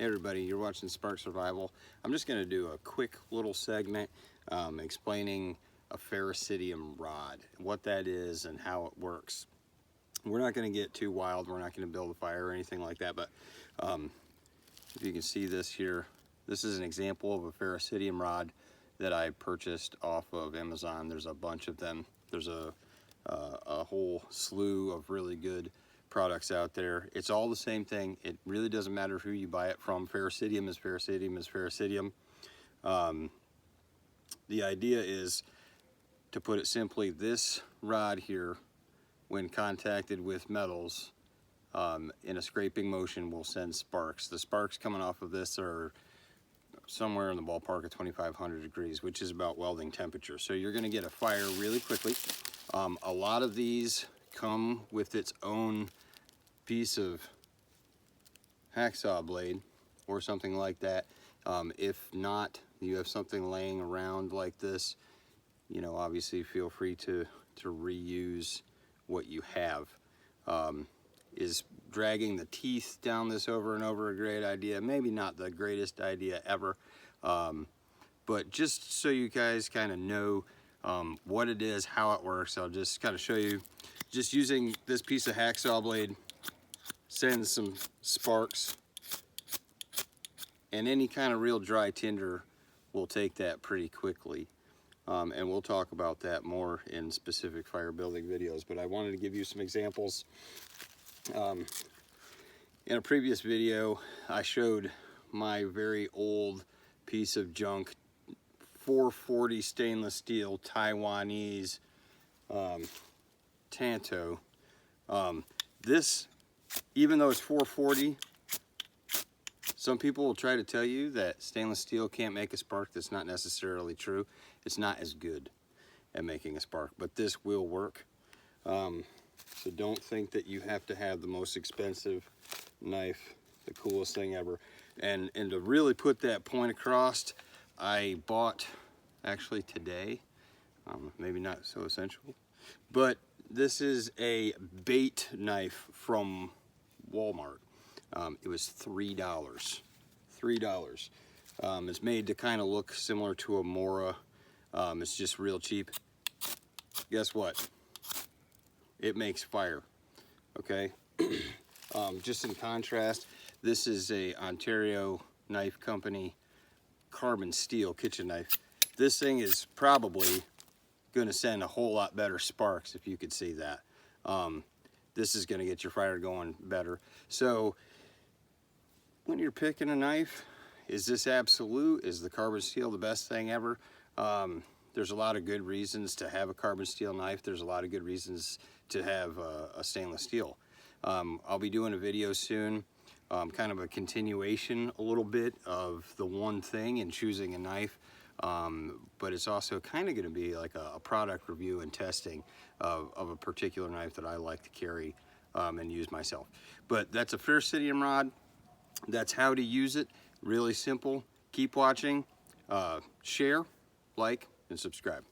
Hey everybody, you're watching Spark Survival. I'm just going to do a quick little segment explaining a ferricidium rod, what that is and how it works. We're not going to get too wild, we're not going to build a fire or anything like that, but if you can see this here, this is an example of a ferricidium rod that I purchased off of Amazon. There's a bunch of them. There's a whole slew of really good products out there. It's all the same thing. It really doesn't matter who you buy it from. Ferricidium is ferricidium is ferricidium. The idea is, to put it simply, this rod here, when contacted with metals in a scraping motion, will send sparks. The sparks coming off of this are somewhere in the ballpark of 2,500 degrees, which is about welding temperature. So you're going to get a fire really quickly. A lot of these come with its own piece of hacksaw blade or something like that. If not, you have something laying around like this, you know, obviously feel free to reuse what you have. Is dragging the teeth down this over and over a great idea? Maybe not the greatest idea ever, but just so you guys kind of know what it is, how it works, I'll just kind of show you. Just using this piece of hacksaw blade sends some sparks, and any kind of real dry tinder will take that pretty quickly. And we'll talk about that more in specific fire building videos, but I wanted to give you some examples. In a previous video, I showed my very old piece of junk 440 stainless steel Taiwanese Tanto. This, even though it's 440, some people will try to tell you that stainless steel can't make a spark. That's not necessarily true. It's not as good at making a spark, but this will work. So don't think that you have to have the most expensive knife, the coolest thing ever. And to really put that point across, I bought, actually today, maybe not so essential, but this is a bait knife from Walmart. It was $3. $3. It's made to kind of look similar to a Mora. It's just real cheap. Guess what? It makes fire, okay? Just in contrast, this is a Ontario knife company carbon steel kitchen knife. This thing is probably gonna send a whole lot better sparks, if you could see that. This is gonna get your fire going better. So when you're picking a knife, is this absolute? Is the carbon steel the best thing ever? There's a lot of good reasons to have a carbon steel knife. There's a lot of good reasons to have a stainless steel. I'll be doing a video soon, kind of a continuation a little bit of the one thing in choosing a knife, but it's also kind of going to be like a product review and testing of a particular knife that I like to carry and use myself. But that's a ferricidium rod. That's how to use it. Really simple. Keep watching, share, like, and subscribe.